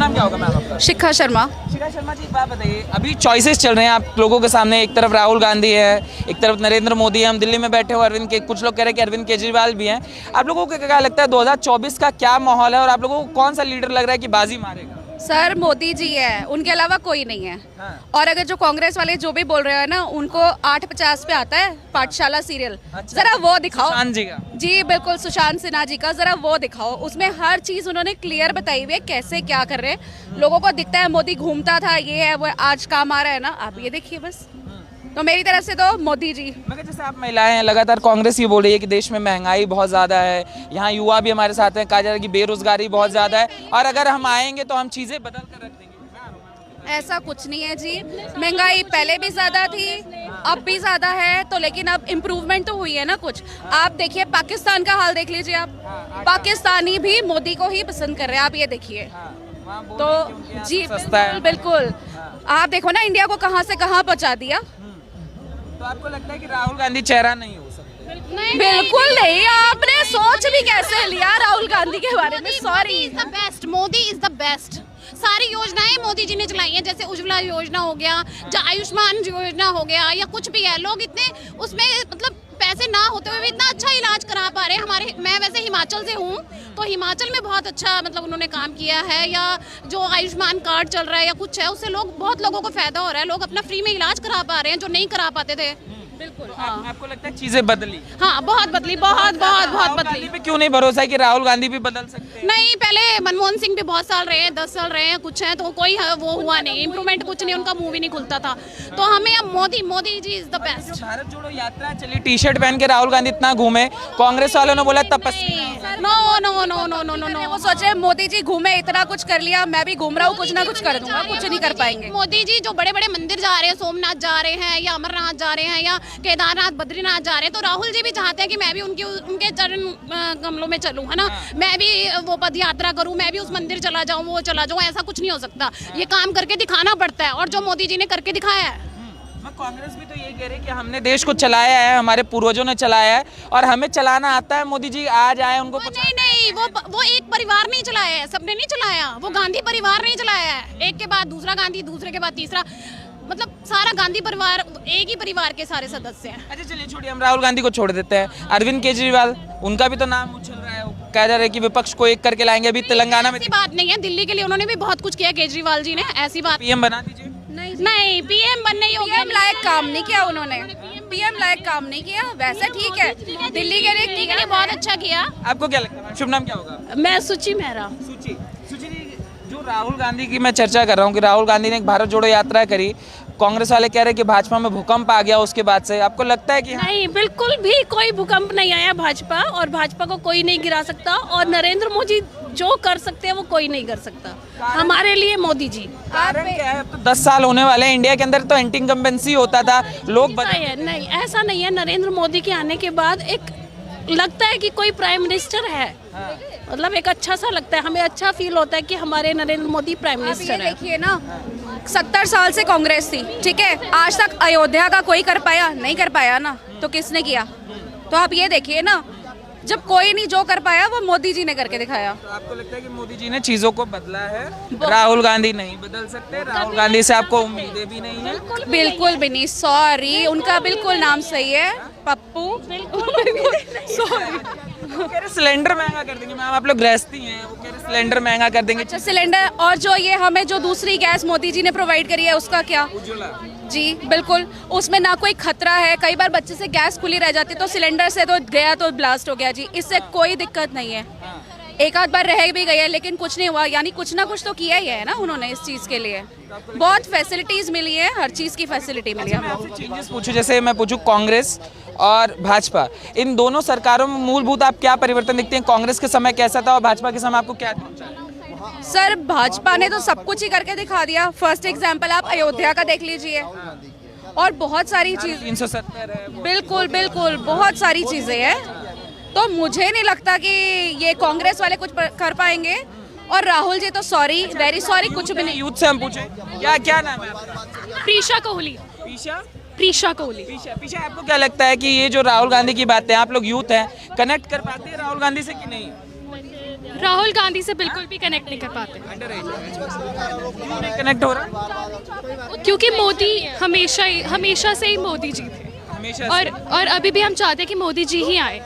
नाम क्या होगा मैम आपका? शिखा शर्मा। शिखा शर्मा जी, एक बात बताइए, अभी चॉइसेस चल रहे हैं आप लोगों के सामने, एक तरफ राहुल गांधी है, एक तरफ नरेंद्र मोदी है, हम दिल्ली में बैठे हो अरविंद के, कुछ लोग कह रहे हैं कि अरविंद केजरीवाल भी हैं। आप लोगों को क्या लगता है 2024 का क्या माहौल है और आप लोगों को कौन सा लीडर लग रहा है कि बाजी मारेगा? सर मोदी जी है, उनके अलावा कोई नहीं है। हाँ। और अगर जो कांग्रेस वाले जो भी बोल रहे हैं ना, उनको 8:50 पे आता है पाठशाला सीरियल, अच्छा। जरा वो दिखाओ। सुशांत जी का? जी बिल्कुल, सुशांत सिन्हा जी का जरा वो दिखाओ। उसमें हर चीज उन्होंने क्लियर बताई हुई है, कैसे क्या कर रहे हैं। लोगों को दिखता है मोदी घूमता था, ये है वो, आज काम आ रहा है ना, आप ये देखिए बस। तो मेरी तरफ से तो मोदी जी। मगर जैसे आप महिलाएं हैं, लगातार कांग्रेस ये बोल रही है कि देश में महंगाई बहुत ज़्यादा है, यहाँ युवा भी हमारे साथ हैं, कहा जा रहा है कि बेरोजगारी बहुत ज़्यादा है और अगर हम आएंगे तो हम चीज़ें बदल कर रख देंगे। ऐसा कुछ नहीं है जी, महंगाई पहले भी ज्यादा थी, अब भी ज्यादा है, तो लेकिन अब इम्प्रूवमेंट तो हुई है ना कुछ। आप देखिए पाकिस्तान का हाल देख लीजिए आप, पाकिस्तानी भी मोदी को ही पसंद कर रहे हैं, आप ये देखिए। तो जी बिल्कुल बिल्कुल, आप देखो ना इंडिया को कहाँ से कहाँ पहुँचा दिया। तो आपको लगता है कि राहुल गांधी चेहरा नहीं हो सकते? बिल्कुल नहीं, आपने सोच भी कैसे लिया राहुल गांधी के बारे में? Sorry. Modi is the best. सारी योजनाएं मोदी जी ने चलाई हैं, जैसे उज्ज्वला योजना हो गया, आयुष्मान योजना हो गया, या कुछ भी है। लोग इतने उसमें मतलब पैसे ना होते हुए भी इतना अच्छा इलाज करा पा रहे हैं। हमारे, मैं वैसे हिमाचल से हूँ, तो हिमाचल में बहुत अच्छा मतलब उन्होंने काम किया है। या जो आयुष्मान कार्ड चल रहा है या कुछ है, उससे बहुत लोगों को फायदा हो रहा है। लोग अपना फ्री में इलाज करा पा रहे हैं जो नहीं करा पाते थे। बिल्कुल। आपको लगता है चीजें बदली? हाँ, बहुत बदली, बहुत बहुत बहुत बदली। पे क्यों नहीं भरोसा है कि राहुल गांधी भी बदल सकते हैं? नहीं, पहले मनमोहन सिंह भी बहुत साल रहे हैं, 10 साल रहे हैं, कुछ है तो कोई वो हुआ नहीं, इम्प्रूवमेंट कुछ नहीं, उनका मुंह भी नहीं खुलता था। तो हमें अब Modi ji is the best. Bharat जोड़ो यात्रा चली, टी शर्ट पहन के राहुल गांधी इतना घूमे, कांग्रेस वालों ने बोला तपस्वी। No no no no no no no, वो सोचे मोदी जी घूमे, इतना कुछ कर लिया, मैं भी घूम रहा हूँ, कुछ ना कुछ कर दूंगा, कुछ नहीं कर पाएंगे। मोदी जी जो बड़े बड़े मंदिर जा रहे हैं, सोमनाथ जा रहे हैं या अमरनाथ जा रहे हैं या केदारनाथ बद्रीनाथ जा रहे हैं, तो राहुल जी भी चाहते हैं कि मैं भी उनके चरण कमलों में चलूं, है ना। मैं भी वो पद यात्रा करूं, मैं भी उस मंदिर चला जाऊं, वो चला जाऊं। ऐसा कुछ नहीं हो सकता, ये काम करके दिखाना पड़ता है, और जो मोदी जी ने करके दिखाया है। कांग्रेस भी तो यही कह रही है कि हमने देश को चलाया है, हमारे पूर्वजों ने चलाया है और हमें चलाना आता है। मोदी जी आज आए, उनको नहीं, वो एक परिवार नहीं चलाया है, सबने नहीं चलाया। वो गांधी परिवार नहीं चलाया है, एक के बाद दूसरा गांधी, दूसरे के बाद तीसरा, मतलब सारा गांधी परिवार एक ही परिवार के सारे सदस्य हैं। अच्छा चलिए छोड़िए, हम राहुल गांधी को छोड़ देते हैं। अरविंद केजरीवाल, उनका भी तो नाम उछल रहा है, कह जा रहे हैं कि विपक्ष को एक करके लाएंगे। अभी तेलंगाना में ऐसी बात नहीं है, दिल्ली के लिए उन्होंने भी बहुत कुछ किया केजरीवाल जी ने, ऐसी बात पीएम बना दीजिए। नहीं, पीएम बनने ही हो गया। पीएम लायक काम नहीं किया उन्होंने, पीएम लायक काम नहीं किया। वैसे ठीक है, दिल्ली के लिए बहुत अच्छा किया। आपको क्या लगता है? शुभ नाम क्या होगा? मैं सुची मेहरा। सुची जी, जो राहुल गांधी की मैं चर्चा कर रहा हूँ कि राहुल गांधी ने एक भारत जोड़ो यात्रा करी, कांग्रेस वाले कह रहे हैं कि भाजपा में भूकंप आ गया उसके बाद से, आपको लगता है कि नहीं, बिल्कुल भी कोई भूकंप नहीं आया भाजपा, और भाजपा को कोई नहीं गिरा सकता, और नरेंद्र मोदी जो कर सकते हैं वो कोई नहीं कर सकता हमारे लिए। मोदी जी कारण क्या है? अब तो 10 साल होने वाले हैं, इंडिया के अंदर तो एंटी इनकम्बेंसी होता था, लोग नहीं, ऐसा नहीं है। नरेंद्र मोदी के आने के बाद एक लगता है कि कोई प्राइम मिनिस्टर है। मतलब एक अच्छा सा लगता है, हमें अच्छा फील होता है कि हमारे नरेंद्र मोदी प्राइम मिनिस्टर है। देखिए ना, 70 साल से कांग्रेस थी, ठीक है, आज तक अयोध्या का कोई कर पाया? नहीं कर पाया ना, तो किसने किया? तो आप ये देखिए ना, जब कोई नहीं जो कर पाया वो मोदी जी ने करके दिखाया। तो आपको लगता है कि मोदी जी ने चीजों को बदला है, राहुल गांधी नहीं बदल सकते? राहुल गांधी से आपको उम्मीदें भी नहीं है? बिल्कुल भी नहीं, सॉरी, उनका बिल्कुल नाम सही है, पप्पू। सॉरी। वो कह रहे सिलेंडर महंगा कर देंगे। मैम आप लोग गृहस्थी हैं, वो कह रहे सिलेंडर महंगा कर देंगे। अच्छा, सिलेंडर और जो ये हमें जो दूसरी गैस मोदी जी ने प्रोवाइड करी है उसका क्या? उज्ज्वला जी बिल्कुल, उसमें ना कोई खतरा है। कई बार बच्चे से गैस खुली रह जाती, तो सिलेंडर से तो गया तो ब्लास्ट हो गया जी, इससे कोई दिक्कत नहीं है। एक आध बार रह भी गई है लेकिन कुछ नहीं हुआ, यानी कुछ ना कुछ तो किया ही है ना उन्होंने इस चीज़ के लिए। बहुत फैसिलिटीज मिली है, हर चीज़ की फैसिलिटी मिली है हमको। चेंजेस पूछूं, जैसे मैं पूछूं कांग्रेस और भाजपा, इन दोनों सरकारों में मूलभूत आप क्या परिवर्तन देखते हैं? कांग्रेस के समय कैसा था और भाजपा के समय आपको क्या दिखता है? सर भाजपा ने तो सब कुछ ही करके दिखा दिया। फर्स्ट एग्जाम्पल आप अयोध्या का देख लीजिए, और बहुत सारी चीज 370 है। बिल्कुल बिल्कुल, बहुत सारी चीजें हैं। तो मुझे नहीं लगता कि ये कांग्रेस वाले कुछ कर पाएंगे, और राहुल जी तो सॉरी, वेरी सॉरी, कुछ भी नहीं। यूथ से हम पूछे, क्या नाम है आपका? प्रीशा कोहली। प्रीशा कोहली। पीछे आपको क्या लगता है कि ये जो राहुल गांधी की बातें, आप लोग यूथ हैं, कनेक्ट कर पाते हैं राहुल गांधी से कि नहीं? राहुल गांधी से बिल्कुल भी कनेक्ट नहीं कर पाते, क्यों नहीं कनेक्ट हो रहा? क्योंकि मोदी हमेशा से ही मोदी जी थे, हमेशा और अभी भी हम चाहते हैं कि मोदी जी ही आए,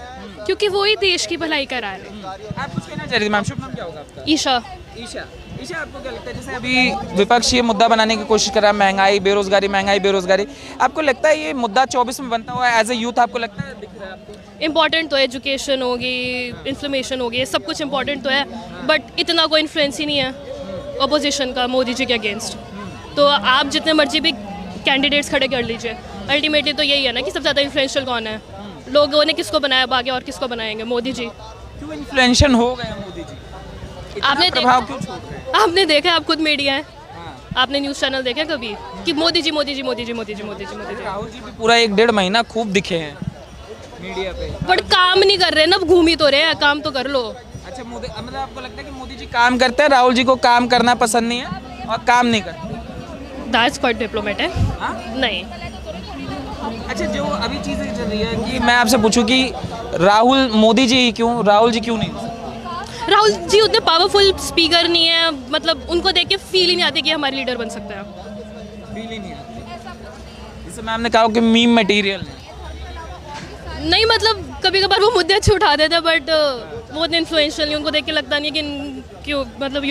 क्योंकि वो ही देश की भलाई करा रहे हैं। आप कुछ कहना चाह रही थी मैम, शुभ नाम क्या होगा आपका? ईशा। ईशा, ईशा आपको क्या लगता है, जैसे अभी विपक्ष ये मुद्दा बनाने की कोशिश कर रहा है, महंगाई बेरोजगारी, आपको लगता है ये मुद्दा 24 में बनता हुआ एज ए यूथ आपको लगता है, दिख रहा है आपको? इम्पॉर्टेंट तो है, एजुकेशन होगी, इन्फ्लेमेशन होगी, सब कुछ इम्पॉर्टेंट तो है, बट इतना कोई इन्फ्लुएंस ही नहीं है अपोजिशन का मोदी जी के अगेंस्ट। तो आप जितने मर्जी भी कैंडिडेट्स खड़े कर लीजिए, अल्टीमेटली तो यही है ना कि सबसे ज़्यादा इन्फ्लुएंशियल कौन है, लोगों ने किसको बनाया आगे और किसको बनाएंगे, मोदी जी। क्यों इन्फ्लुएंशियल हो गए मोदी जी? आपने प्रभाव क्यों छोड़ रहे हैं? आपने देखा, आप खुद मीडिया है, आपने न्यूज़ चैनल देखे कभी कि मोदी जी मोदी जी मोदी जी मोदी जी मोदी जी मोदी जी, राहुल जी भी पूरा 1-1.5 महीना खूब दिखे हैं मीडिया पे, बट काम नहीं कर रहे ना, घूम ही तो रहे हैं, काम तो कर लो। अच्छा मोदी, मतलब आपको लगता है कि मोदी जी काम करते हैं, राहुल जी को काम करना पसंद नहीं है और काम नहीं करते? दैट्स क्वाइट डिप्लोमेट है। हाँ? नहीं, अच्छा जो अभी चीज़ें चल रही है कि मैं आपसे पूछूं कि मोदी जी क्यों, राहुल जी क्यों नहीं? राहुल जी उतने पावरफुल स्पीकर नहीं है, मतलब उनको देख के फील ही नहीं आती कि हमारे लीडर बन सकते हैं। फील ही नहीं आती, जैसे मैम ने कहा कि मीम मटेरियल नहीं, मतलब कभी कभार वो मुद्दे अच्छे उठा देते हैं, बट वो उतने इन्फ्लुएंशियल नहीं, उनको देख के लगता नहीं है कि क्यों, मतलब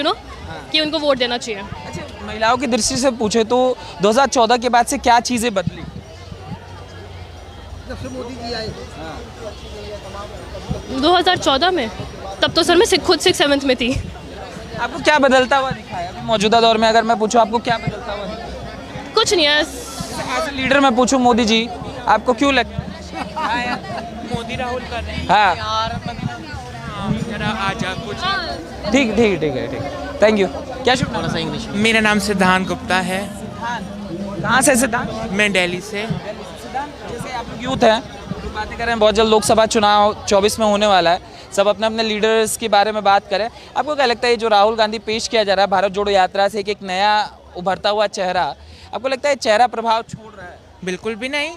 कि उनको वोट देना चाहिए। अच्छा महिलाओं की दृष्टि से पूछे तो 2014 के बाद से क्या चीज़ें बदली जब से मोदी जी आए? 2014 में तब तो सर मैं खुद 6-7 में थी। आपको क्या बदलता हुआ दिखा है अभी मौजूदा दौर में? अगर मैं पूछूं आपको क्या बदलता हुआ दिखा है? कुछ नहीं है। एज ए लीडर मैं पूछूं मोदी जी आपको क्यों लगता है? मोदी राहुल कर रहे हैं हाँ यार, जरा आजा कुछ। ठीक, थैंक यू। क्या शुभ नाम? मेरा नाम सिद्धांत गुप्ता है। कहाँ से सिद्धांत? मैं दिल्ली से। जैसे आप लोग यूथ हैं, लोग बातें कर रहे हैं बहुत जल्द लोकसभा चुनाव 24 में होने वाला है, सब अपने अपने लीडर्स के बारे में बात करें, आपको क्या लगता है जो राहुल गांधी पेश किया जा रहा है भारत जोड़ो यात्रा से एक नया उभरता हुआ चेहरा, आपको लगता है चेहरा प्रभाव छोड़ रहा है? बिल्कुल भी नहीं,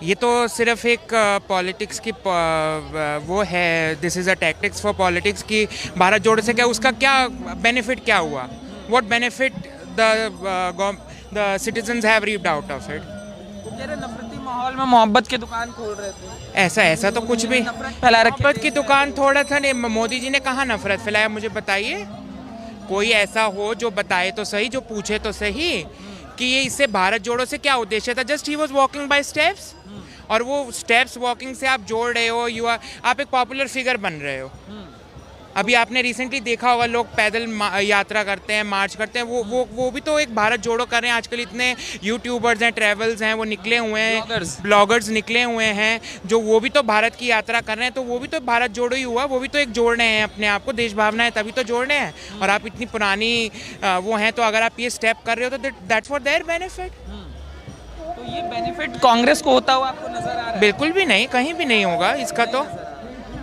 ये तो सिर्फ एक पॉलिटिक्स की वो है, this is a tactics for politics की भारत जोड़ो से क्या उसका क्या बेनिफिट क्या हुआ, what benefit the citizens have reaped out of it. नफरती माहौल में मोहब्बत की दुकान खोल रहे थे, ऐसा तो कुछ भी फैला रखी। मोहब्बत की दुकान थोड़ा था नहीं, मोदी जी ने कहाँ नफरत फैलाया, मुझे बताइए। कोई ऐसा हो जो बताए तो सही, जो पूछे तो सही कि ये इससे भारत जोड़ो से क्या उद्देश्य था। Just he was walking by steps, और वो स्टेप्स वॉकिंग से आप जोड़ रहे हो, आप एक पॉपुलर फिगर बन रहे हो। अभी आपने रिसेंटली देखा होगा लोग पैदल यात्रा करते हैं, मार्च करते हैं, वो भी तो एक भारत जोड़ो कर रहे हैं। आजकल इतने यूट्यूबर्स हैं, ट्रैवल्स हैं, वो निकले हुए हैं, ब्लॉगर्स निकले हुए हैं, जो वो भी तो भारत की यात्रा कर रहे हैं, तो वो भी तो भारत जोड़ो ही हुआ, वो भी तो एक जोड़ रहे हैं अपने आप को, देश भावना है तभी तो जोड़ रहे हैं। और आप इतनी पुरानी वो हैं, तो अगर आप ये स्टेप कर रहे हो तो दैट्स फॉर देयर बेनिफिट। तो ये बेनिफिट कांग्रेस को होता हुआ आपको नजर आ रहा है? बिल्कुल भी नहीं, कहीं भी नहीं होगा इसका। तो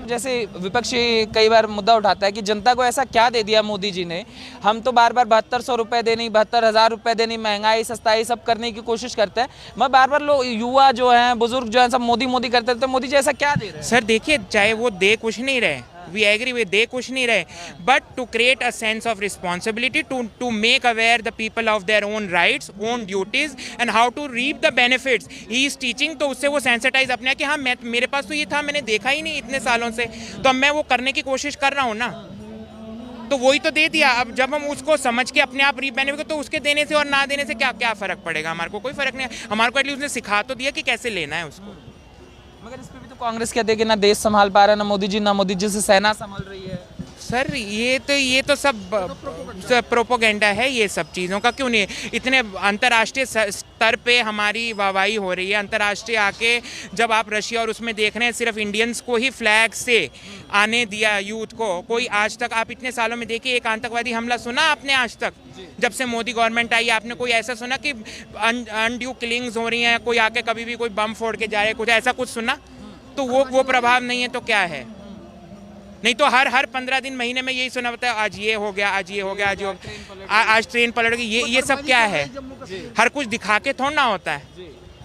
जैसे विपक्ष कई बार मुद्दा उठाता है कि जनता को ऐसा क्या दे दिया मोदी जी ने, हम तो बार बार 7200 रुपये देनी, 72,000 रुपये देनी, महंगाई सस्ताई सब करने की कोशिश करते हैं, मैं बार बार लोग युवा जो हैं, बुजुर्ग जो हैं, सब मोदी करते रहते हैं, मोदी जी ऐसा क्या दे रहे हैं? सर देखिए, चाहे वो दे कुछ नहीं रहे, वी एग्री विद, दे कुछ नहीं रहे, but to create a sense of responsibility, to make aware the people of their own rights, own duties and how to reap the benefits he is teaching. तो उससे वो सेंसिटाइज अपने कि हाँ मेरे पास तो ये था, मैंने देखा ही नहीं इतने सालों से, तो अब मैं वो करने की कोशिश कर रहा हूँ ना, तो वही तो दे दिया। अब जब हम उसको समझ के अपने आप रीप बेनिफिट, तो उसके देने से और ना देने से क्या फ़र्क पड़ेगा? हमारे को कोई फ़र्क नहीं है, हमारे को एटलीस्ट उसने सिखा तो दिया कि कैसे लेना है उसको। मगर इस पे भी तो कांग्रेस कहते हैं कि ना देश संभाल पा रहा है, ना मोदी जी से सेना संभाल रही है। सर ये तो सब प्रोपोगेंडा है, ये सब चीज़ों का क्यों नहीं? इतने अंतर्राष्ट्रीय स्तर पे हमारी वाहवाही हो रही है, अंतर्राष्ट्रीय आके जब आप रशिया और उसमें देख रहे हैं, सिर्फ इंडियंस को ही फ्लैग से आने दिया यूथ को। कोई आज तक आप इतने सालों में देखिए एक आतंकवादी हमला सुना आपने आज तक? जब से मोदी गवर्नमेंट आई आपने कोई ऐसा सुना कि अनड्यू किलिंग्स हो रही हैं, कोई आके कभी भी कोई बम फोड़ के जा रहे, कुछ ऐसा कुछ सुना? तो वो प्रभाव नहीं है तो क्या है? नहीं तो हर 15 दिन महीने में यही सुना होता है, आज ये हो गया, आज ये हो गया, आज ट्रेन पलट गई, ये सब क्या है? हर कुछ दिखा के थोड़ा ना होता है।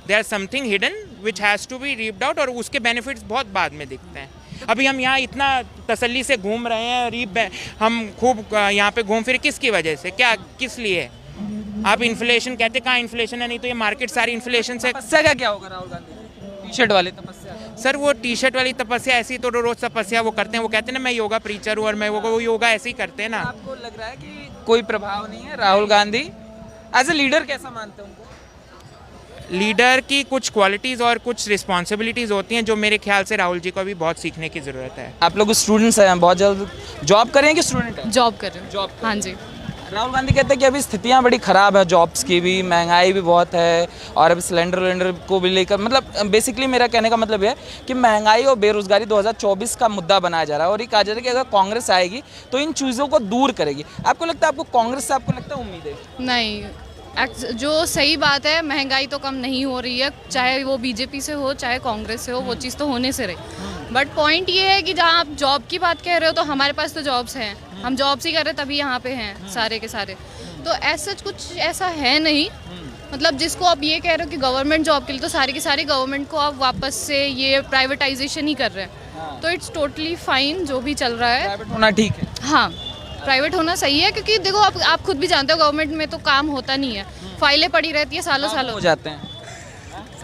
There something hidden which has to be reaped out, और उसके बेनिफिट्स बहुत बाद में दिखते हैं। अभी हम यहाँ इतना तसल्ली से घूम रहे हैं और हम खूब यहाँ पे घूम फिर किसकी वजह से, क्या किस लिए? आप इन्फ्लेशन कहते, कहाँ इन्फ्लेशन है? नहीं तो ये मार्केट सारी इन्फ्लेशन से। तपस्या का क्या होगा राहुल गांधी? टी शर्ट वाली तपस्या? सर वो टी शर्ट वाली तपस्या ऐसी तो रोज तपस्या वो करते हैं, वो कहते हैं ना मैं योगा प्रीचर हूँ और मैं वो योगा ऐसे ही करते हैं ना। आपको लग रहा है कि कोई प्रभाव नहीं है Rahul Gandhi as a leader? कैसा मानते हैं उनको? लीडर की कुछ क्वालिटीज़ और कुछ रिस्पॉन्सिबिलिटीज़ होती हैं जो मेरे ख्याल से राहुल जी को अभी बहुत सीखने की ज़रूरत है। आप लोग स्टूडेंट्स हैं, बहुत जल्द जॉब करें कि स्टूडेंट हैं? जॉब कर रहे हो? जॉब। हाँ जी। राहुल गांधी कहते हैं कि अभी स्थितियां बड़ी ख़राब है, जॉब्स की भी, महंगाई भी बहुत है, और अभी सिलेंडर को भी लेकर, मतलब बेसिकली मेरा कहने का मतलब ये है कि महंगाई और बेरोजगारी 2024 का मुद्दा बनाया जा रहा है और ये कहा जा रहा है कि अगर कांग्रेस आएगी तो इन चीज़ों को दूर करेगी। आपको लगता है, आपको कांग्रेस से आपको लगता है उम्मीद है? नहीं, जो सही बात है, महंगाई तो कम नहीं हो रही है, चाहे वो बीजेपी से हो चाहे कांग्रेस से हो, वो चीज़ तो होने से रही। बट पॉइंट ये है कि जहाँ आप जॉब की बात कह रहे हो तो हमारे पास तो जॉब्स हैं, हम जॉब्स ही कर रहे तभी यहाँ पे हैं सारे के सारे। तो ऐसा कुछ ऐसा है नहीं, मतलब जिसको आप ये कह रहे हो कि गवर्नमेंट जॉब के लिए, तो सारी की सारी गवर्नमेंट को आप वापस से ये प्राइवेटाइजेशन ही कर रहे हैं। तो इट्स टोटली फाइन जो भी चल रहा है। प्राइवेट होना ठीक है? हाँ, प्राइवेट होना सही है, क्योंकि देखो आप खुद भी जानते हो गवर्नमेंट में तो काम होता नहीं है, फाइलें पड़ी रहती है सालों सालों हो जाते हैं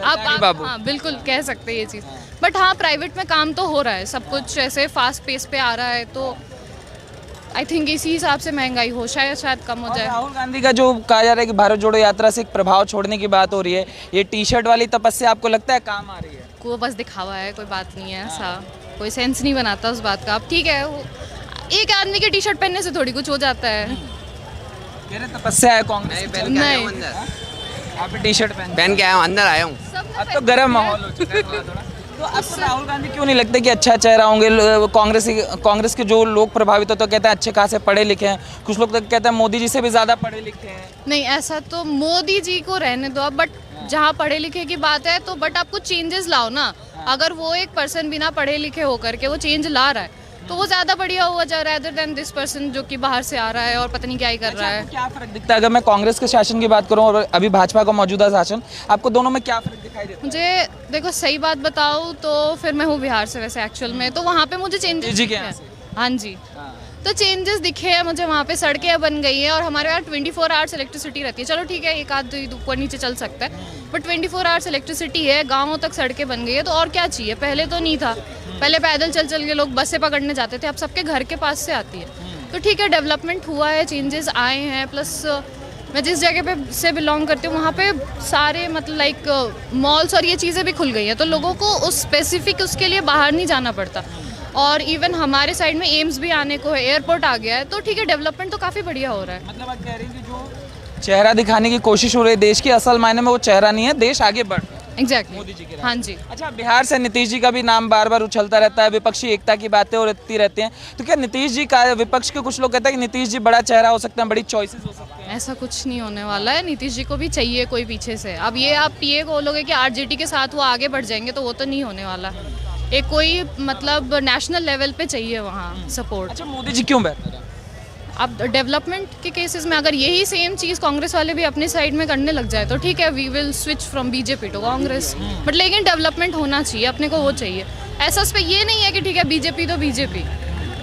आप बाबू। हाँ बिल्कुल कह सकते हैं ये चीज़। बट हाँ, प्राइवेट में काम तो हो रहा है, सब कुछ ऐसे फास्ट पेस पे आ रहा है, तो आई थिंक इसी हिसाब से महंगाई हो शायद कम हो जाए। राहुल गांधी का जो कहा जा रहा है कि भारत जोड़ो यात्रा से एक प्रभाव छोड़ने की बात हो रही है, ये टी शर्ट वाली तपस्या आपको लगता है काम आ रही है? वो बस दिखावा है, कोई बात नहीं है ऐसा, कोई सेंस नहीं बनाता उस बात का। अब ठीक है, एक आदमी के टी शर्ट पहनने से थोड़ी कुछ हो जाता है। कह रहे तपस्या है कांग्रेस? नहीं, आप टी शर्ट पहन के आया हूँ, अंदर आया हूँ। अब तो गर्म माहौल हो चुका है थोड़ा। तो आपको राहुल गांधी क्यों नहीं लगता कि अच्छा चेहरा होंगे? कांग्रेस के जो लोग प्रभावित होते तो कहते हैं अच्छे खासे पढ़े लिखे हैं, कुछ लोग तो कहते हैं मोदी जी से भी ज़्यादा पढ़े लिखे हैं। नहीं, ऐसा तो मोदी जी को रहने दो अब, बट जहाँ पढ़े लिखे की बात है तो बट आप कुछ चेंजेस लाओ ना। अगर वो एक पर्सन बिना पढ़े लिखे होकर के वो चेंज ला रहा है तो वो ज़्यादा बढ़िया हुआ जा रहा है, अदर देन दिस पर्सन जो कि बाहर से आ रहा है और पता नहीं क्या ही कर रहा है। क्या फर्क दिखता है अगर मैं कांग्रेस के शासन की बात करूं और अभी भाजपा का मौजूदा शासन, आपको दोनों में क्या फर्क दिखाई देता है? मुझे देखो सही बात बताऊँ तो फिर मैं हूँ बिहार से वैसे एक्चुअल में, तो वहाँ पे मुझे चेंजेस जी के यहाँ से? हाँ जी, तो चेंजेस दिखे हैं मुझे वहाँ पे, सड़कें बन गई हैं और हमारे यहाँ 24 आवर्स इलेक्ट्रिसिटी रहती है। चलो ठीक है, एक आध ऊपर नीचे चल सकता है, बट 24 आवर्स इलेक्ट्रिसिटी है, गाँवों तक सड़कें बन गई है, तो और क्या चाहिए? पहले तो नहीं था, पहले पैदल चल चल के लोग बसें पकड़ने जाते थे, अब सबके घर के पास से आती है। तो ठीक है, डेवलपमेंट हुआ है, चेंजेस आए हैं, प्लस मैं जिस जगह पे से बिलोंग करती हूँ वहाँ पे सारे मतलब लाइक मॉल्स और ये चीज़ें भी खुल गई हैं, तो लोगों को उस स्पेसिफिक उसके लिए बाहर नहीं जाना पड़ता। और इवन हमारे साइड में एम्स भी आने को है, एयरपोर्ट आ गया है, तो ठीक है, डेवलपमेंट तो काफ़ी बढ़िया हो रहा है। मतलब आप कह रही हैं कि जो चेहरा दिखाने की कोशिश हो रही है देश की, असल मायने में वो चेहरा नहीं है, देश आगे बढ़ रहा है एग्जैक्टली मोदी जी के हाँ जी। अच्छा, बिहार से नीतीश जी का भी नाम बार बार उछलता रहता है, विपक्षी एकता की बातें होती रहती हैं, तो क्या नीतीश जी का, विपक्ष के कुछ लोग कहते हैं कि नीतीश जी बड़ा चेहरा हो सकते हैं, बड़ी चॉइसेस हो सकती हैं? ऐसा कुछ नहीं होने वाला है, नीतीश जी को भी चाहिए कोई पीछे से। अब ये आप ये बोलोगे कि आरजेडी के साथ वो आगे बढ़ जाएंगे, तो वो तो नहीं होने वाला। एक कोई मतलब नेशनल लेवल पे चाहिए वहाँ सपोर्ट। अच्छा, मोदी जी क्यों बेहतर है? अब डेवलपमेंट के केसेस में अगर यही सेम चीज़ कांग्रेस वाले भी अपनी साइड में करने लग जाए तो ठीक है, we will switch from BJP to Congress, but लेकिन डेवलपमेंट होना चाहिए, अपने को वो चाहिए। ऐसा उस पर ये नहीं है कि ठीक है बीजेपी तो बीजेपी,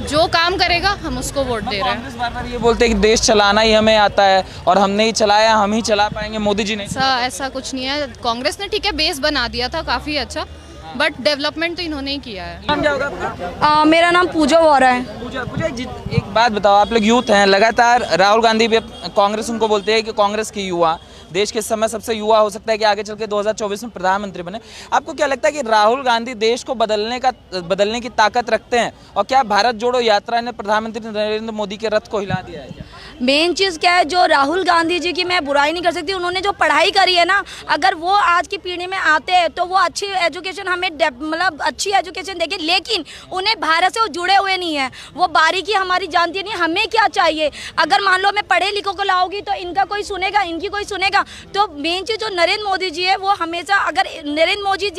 जो काम करेगा हम उसको वोट दे रहे हैं। कांग्रेस बार बार ये बोलते हैं कि देश चलाना ही हमें आता है और हमने ही चलाया, हम ही चला पाएंगे, मोदी जी नहीं। ऐसा कुछ नहीं है, कांग्रेस ने ठीक है बेस बना दिया था काफ़ी अच्छा, बट डेवलपमेंट तो इन्होंने ही किया है। नाम क्या होगा आपका? मेरा नाम पूजा वोरा है। पूजा एक बात बताओ, आप लोग यूथ हैं, लगातार राहुल गांधी भी, कांग्रेस उनको बोलते हैं कि कांग्रेस की युवा देश के इस समय सबसे युवा हो सकता है कि आगे चल के 2024 में प्रधानमंत्री बने। आपको क्या लगता है कि राहुल गांधी देश को बदलने की ताकत रखते हैं, और क्या भारत जोड़ो यात्रा ने प्रधानमंत्री नरेंद्र मोदी के रथ को हिला दिया है? मेन चीज़ क्या है, जो राहुल गांधी जी की मैं बुराई नहीं कर सकती, उन्होंने जो पढ़ाई करी है ना, अगर वो आज की पीढ़ी में आते हैं तो वो अच्छी एजुकेशन हमें मतलब अच्छी एजुकेशन देंगे, लेकिन उन्हें भारत से वो जुड़े हुए नहीं है, वो बारीकी हमारी जानती नहीं। हमें क्या चाहिए, अगर मान लो मैं पढ़े लिखों को लाऊंगी तो इनका कोई सुनेगा, इनकी कोई सुनेगा। तो मेन चीज़ जो नरेंद्र मोदी जी है वो हमेशा, अगर नरेंद्र मोदी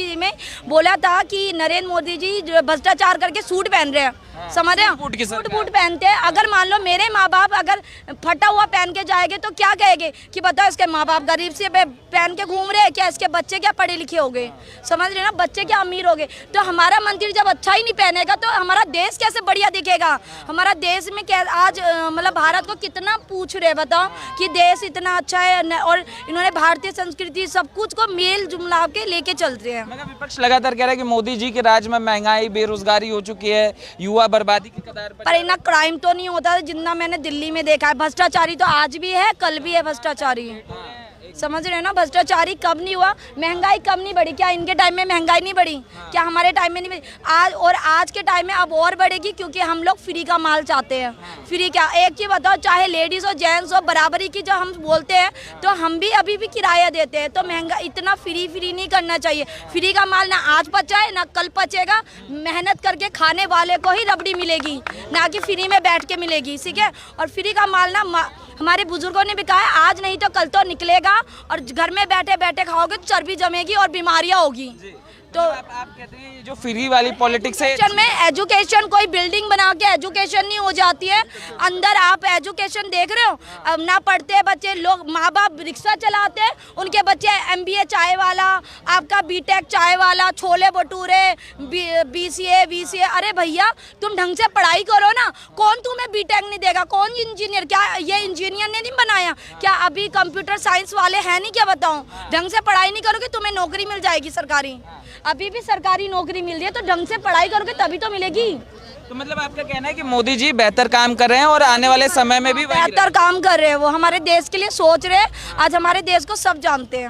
जी में बोला था कि नरेंद्र मोदी जी भ्रष्टाचार करके सूट पहन रहे हैं, समझ रहे हैं, सूट पहनते हैं। अगर मान लो मेरे माँ बाप अगर फटा हुआ पहन के जाएंगे तो क्या कहेंगे कि बताओ इसके माँ बाप गरीब से पहन के घूम रहे हैं, क्या इसके बच्चे क्या पढ़े लिखे हो गए, समझ रहे ना, बच्चे क्या अमीर हो गए। तो हमारा मंत्री जब अच्छा ही नहीं पहनेगा तो हमारा देश कैसे बढ़िया दिखेगा। हमारा देश में क्या आज मतलब भारत को कितना पूछ रहे बताओ कि देश इतना अच्छा है, और इन्होंने भारतीय संस्कृति सब कुछ को मेल जुमला के लेके चलते हैं। मगर विपक्ष लगातार कह रहा है कि मोदी जी के राज में महंगाई बेरोजगारी हो चुकी है, युवा बर्बादी की कगार पर। पर इतना क्राइम तो नहीं होता जितना मैंने दिल्ली में देखा है। भ्रष्टाचारी तो आज भी है, कल भी है भ्रष्टाचारी, समझ रहे हो ना। भ्रष्टाचारी कब नहीं हुआ, महंगाई कब नहीं बढ़ी, क्या इनके टाइम में महंगाई नहीं बढ़ी, क्या हमारे टाइम में नहीं बढ़ी। आज और आज के टाइम में अब और बढ़ेगी क्योंकि हम लोग फ्री का माल चाहते हैं। फ्री क्या, एक चीज बताओ, चाहे लेडीज हो जेंट्स हो, बराबरी की जो हम बोलते हैं तो हम भी अभी भी किराया देते हैं। तो महंगा इतना फ्री नहीं करना चाहिए। फ्री का माल ना आज पचाए ना कल पचेगा, मेहनत करके खाने वाले को ही रबड़ी मिलेगी, ना कि फ्री में बैठ के मिलेगी, ठीक है। और फ्री का माल ना हमारे बुजुर्गों ने भी कहा है, आज नहीं तो कल तो निकलेगा, और घर में बैठे बैठे खाओगे तो चर्बी जमेगी और बीमारियां होगी। तो आप कहते हैं ये जो फ्री वाली पॉलिटिक्स है, में एजुकेशन कोई बिल्डिंग बना के एजुकेशन नहीं हो जाती है। अंदर आप एजुकेशन देख रहे हो, अब ना पढ़ते हैं बच्चे, लोग माँ बाप रिक्शा चलाते हैं, उनके बच्चे MBA चाय वाला, आपका BTech चाय वाला, छोले भटूरे, BCA VCA। अरे भैया तुम ढंग से पढ़ाई करो ना, कौन तुम्हें BTech नहीं देगा, कौन इंजीनियर, क्या ये इंजीनियर ने नहीं बनाया क्या, अभी कंप्यूटर साइंस वाले हैं नहीं क्या, बताओ। ढंग से पढ़ाई नहीं करोगे तुम्हें नौकरी मिल जाएगी सरकारी, अभी भी सरकारी नौकरी मिल रही है, तो ढंग से पढ़ाई करोगे तभी तो मिलेगी। तो मतलब आपका कहना है कि मोदी जी बेहतर काम कर रहे हैं और आने वाले समय में भी वही बेहतर काम कर रहे हैं, वो हमारे देश के लिए सोच रहे हैं। आज हमारे देश को सब जानते हैं।